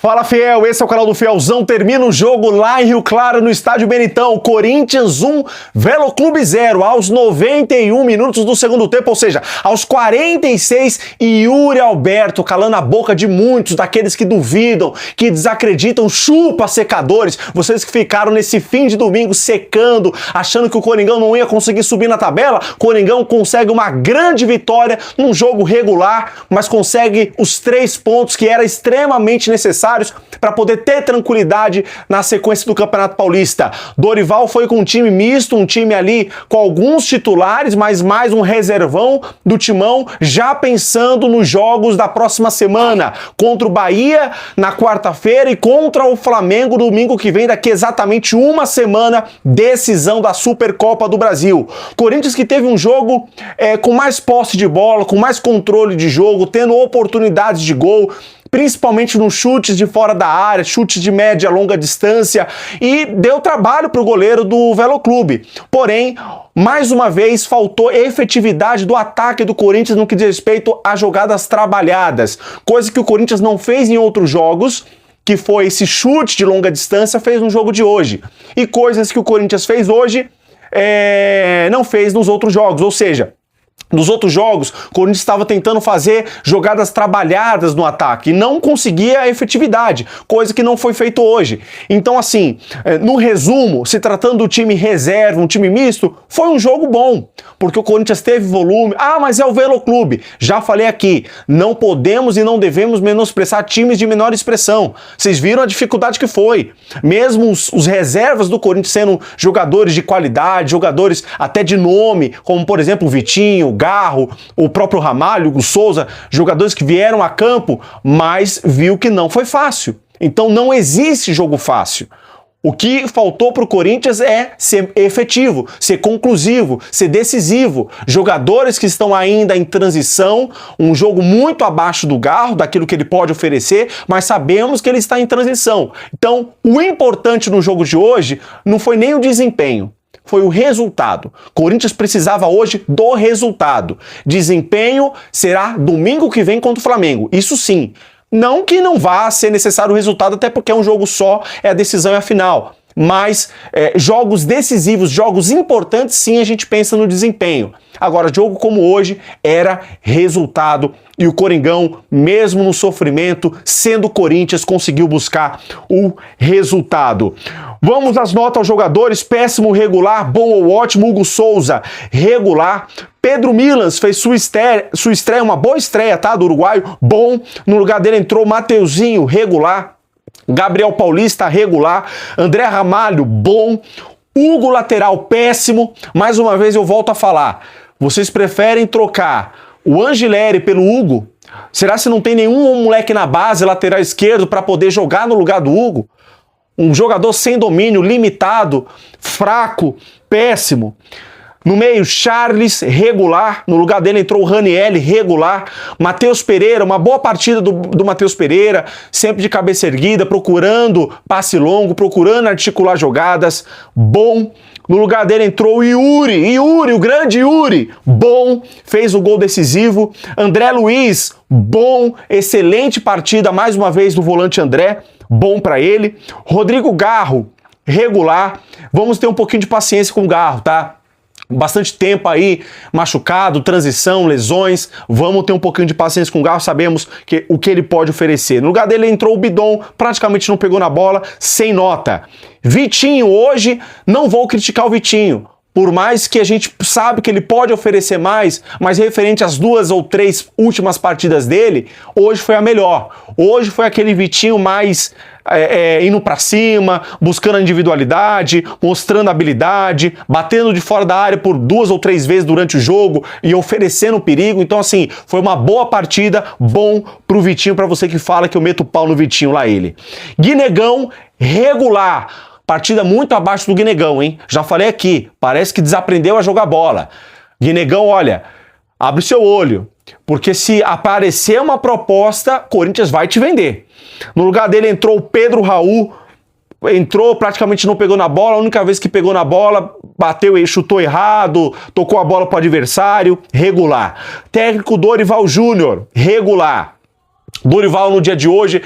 Fala, fiel, esse é o canal do Fielzão. Termina o jogo lá em Rio Claro, no estádio Benitão. Corinthians 1, Velo Clube 0, aos 91 minutos do segundo tempo, ou seja, aos 46, e Yuri Alberto calando a boca de muitos, daqueles que duvidam, que desacreditam, chupa secadores, vocês que ficaram nesse fim de domingo secando, achando que o Coringão não ia conseguir subir na tabela. Coringão consegue uma grande vitória num jogo regular, mas consegue os 3 pontos que era extremamente necessário para poder ter tranquilidade na sequência do Campeonato Paulista. Dorival foi com um time misto, um time ali com alguns titulares, mas mais um reservão do Timão, já pensando nos jogos da próxima semana, contra o Bahia na quarta-feira e contra o Flamengo domingo que vem, daqui exatamente uma semana, decisão da Supercopa do Brasil. Corinthians que teve um jogo com mais posse de bola, com mais controle de jogo, tendo oportunidades de gol, principalmente nos chutes de fora da área, chutes de média e longa distância, e deu trabalho para o goleiro do Velo Clube. Porém, mais uma vez, faltou efetividade do ataque do Corinthians no que diz respeito a jogadas trabalhadas, coisa que o Corinthians não fez em outros jogos, que foi esse chute de longa distância, fez no jogo de hoje. E coisas que o Corinthians fez hoje, não fez nos outros jogos, ou seja, nos outros jogos, o Corinthians estava tentando fazer jogadas trabalhadas no ataque e não conseguia a efetividade, coisa que não foi feito hoje. Então, assim, no resumo, se tratando do time reserva, um time misto, foi um jogo bom, porque o Corinthians teve volume. Ah, mas é o Velo Clube. Já falei aqui, não podemos e não devemos menosprezar times de menor expressão. Vocês viram a dificuldade que foi. Mesmo os reservas do Corinthians sendo jogadores de qualidade, jogadores até de nome, como por exemplo o Vitinho, Garro, o próprio Ramalho, o Souza, jogadores que vieram a campo, mas viu que não foi fácil. Então não existe jogo fácil. O que faltou para o Corinthians é ser efetivo, ser conclusivo, ser decisivo. Jogadores que estão ainda em transição, um jogo muito abaixo do Garro, daquilo que ele pode oferecer, mas sabemos que ele está em transição. Então, o importante no jogo de hoje não foi nem o desempenho, foi o resultado. Corinthians precisava hoje do resultado. Desempenho será domingo que vem contra o Flamengo. Isso sim. Não que não vá ser necessário o resultado, até porque é um jogo só, é a decisão e a final. Mas jogos decisivos, jogos importantes, sim, a gente pensa no desempenho. Agora, jogo como hoje era resultado e o Coringão, mesmo no sofrimento, sendo Corinthians, conseguiu buscar o resultado. Vamos às notas aos jogadores: péssimo, regular, bom ou ótimo. Hugo Souza, regular. Pedro Milans fez sua estreia, uma boa estreia, tá, do uruguaio, bom. No lugar dele entrou Mateuzinho, regular. Gabriel Paulista, regular. André Ramalho, bom. Hugo, lateral, péssimo. Mais uma vez eu volto a falar, vocês preferem trocar o Angileri pelo Hugo? Será que não tem nenhum moleque na base, lateral esquerdo, para poder jogar no lugar do Hugo? Um jogador sem domínio, limitado, fraco, péssimo. No meio, Charles, regular. No lugar dele entrou o Raniel, regular. Matheus Pereira, uma boa partida do Matheus Pereira, sempre de cabeça erguida, procurando passe longo, procurando articular jogadas, bom. No lugar dele entrou o Yuri, o grande Yuri, bom, fez o gol decisivo. André Luiz, bom, excelente partida, mais uma vez do volante André, bom para ele. Rodrigo Garro, regular. Vamos ter um pouquinho de paciência com o Garro, tá? Bastante tempo aí, machucado, transição, lesões. Vamos ter um pouquinho de paciência com o Garro, sabemos o que ele pode oferecer. No lugar dele entrou o Bidon, praticamente não pegou na bola, sem nota. Vitinho, hoje, não vou criticar o Vitinho, por mais que a gente sabe que ele pode oferecer mais, mas referente às 2 ou 3 últimas partidas dele, hoje foi a melhor. Hoje foi aquele Vitinho mais indo pra cima, buscando a individualidade, mostrando habilidade, batendo de fora da área por 2 ou 3 vezes durante o jogo e oferecendo perigo. Então, assim, foi uma boa partida, bom pro Vitinho, pra você que fala que eu meto o pau no Vitinho lá ele. Guinegão, regular. Partida muito abaixo do Guinegão, hein? Já falei aqui, parece que desaprendeu a jogar bola. Guinegão, olha, abre o seu olho, porque se aparecer uma proposta, Corinthians vai te vender. No lugar dele entrou o Pedro Raul, entrou, praticamente não pegou na bola, a única vez que pegou na bola, bateu e chutou errado, tocou a bola para o adversário, regular. Técnico Dorival Júnior, regular. Dorival, no dia de hoje,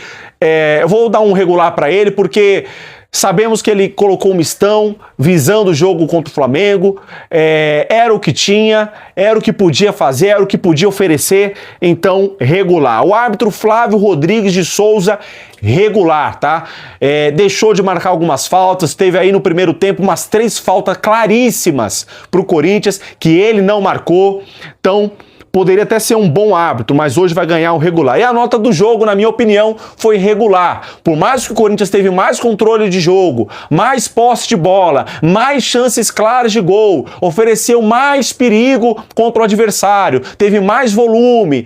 eu vou dar um regular para ele, porque sabemos que ele colocou um mistão, visando o jogo contra o Flamengo, era o que tinha, era o que podia fazer, era o que podia oferecer, então regular. O árbitro Flávio Rodrigues de Souza, regular, tá? Deixou de marcar algumas faltas, teve aí no primeiro tempo umas 3 faltas claríssimas pro Corinthians, que ele não marcou, então poderia até ser um bom árbitro, mas hoje vai ganhar o regular. E a nota do jogo, na minha opinião, foi regular. Por mais que o Corinthians teve mais controle de jogo, mais posse de bola, mais chances claras de gol, ofereceu mais perigo contra o adversário, teve mais volume,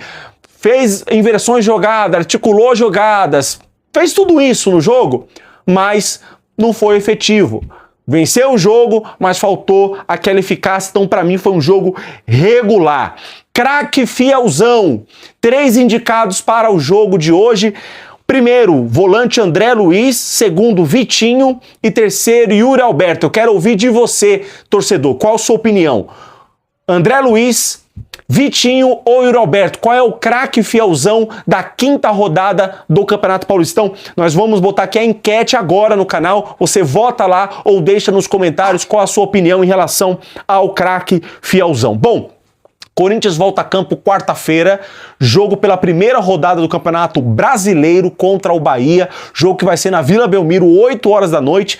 fez inversões de jogada, articulou jogadas, fez tudo isso no jogo, mas não foi efetivo. Venceu o jogo, mas faltou aquela eficácia, então para mim foi um jogo regular. Craque Fielzão, 3 indicados para o jogo de hoje. Primeiro, volante André Luiz, segundo, Vitinho e terceiro, Yuri Alberto. Eu quero ouvir de você, torcedor, qual a sua opinião? André Luiz, Vitinho ou Yuri Alberto? Qual é o craque Fielzão da 5ª rodada do Campeonato Paulistão? Nós vamos botar aqui a enquete agora no canal, você vota lá ou deixa nos comentários qual a sua opinião em relação ao craque Fielzão. Bom, Corinthians volta a campo quarta-feira, jogo pela primeira rodada do Campeonato Brasileiro contra o Bahia, jogo que vai ser na Vila Belmiro, 8 horas da noite.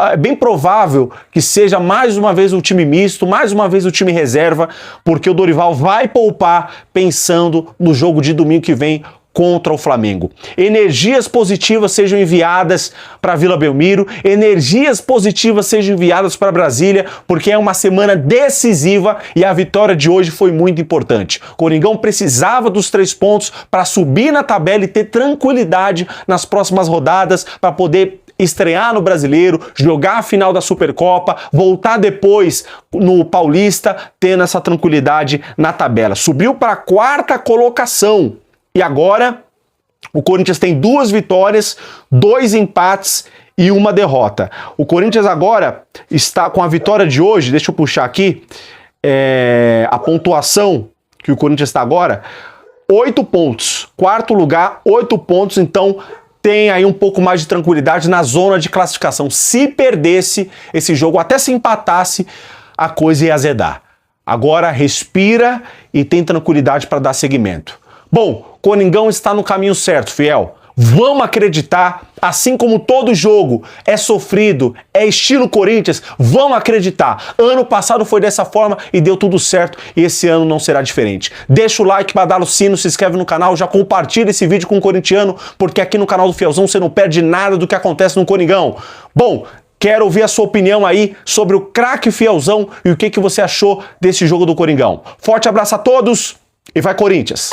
É bem provável que seja mais uma vez o time misto, mais uma vez o time reserva, porque o Dorival vai poupar pensando no jogo de domingo que vem contra o Flamengo. Energias positivas sejam enviadas para Vila Belmiro, energias positivas sejam enviadas para Brasília, porque é uma semana decisiva e a vitória de hoje foi muito importante. O Coringão precisava dos 3 pontos para subir na tabela e ter tranquilidade nas próximas rodadas, para poder estrear no Brasileiro, jogar a final da Supercopa, voltar depois no Paulista, tendo essa tranquilidade na tabela. Subiu para a 4ª colocação. E agora, o Corinthians tem 2 vitórias, 2 empates e 1 derrota. O Corinthians agora está com a vitória de hoje, deixa eu puxar aqui, a pontuação que o Corinthians está agora, 8 pontos. 4º lugar, 8 pontos, então tem aí um pouco mais de tranquilidade na zona de classificação. Se perdesse esse jogo, até se empatasse, a coisa ia azedar. Agora respira e tem tranquilidade para dar seguimento. Bom, Coringão está no caminho certo, fiel. Vamos acreditar, assim como todo jogo é sofrido, é estilo Corinthians, vamos acreditar. Ano passado foi dessa forma e deu tudo certo e esse ano não será diferente. Deixa o like, badala o sino, se inscreve no canal, já compartilha esse vídeo com o corintiano, porque aqui no canal do Fielzão você não perde nada do que acontece no Coringão. Bom, quero ouvir a sua opinião aí sobre o craque Fielzão e o que você achou desse jogo do Coringão. Forte abraço a todos e vai Corinthians!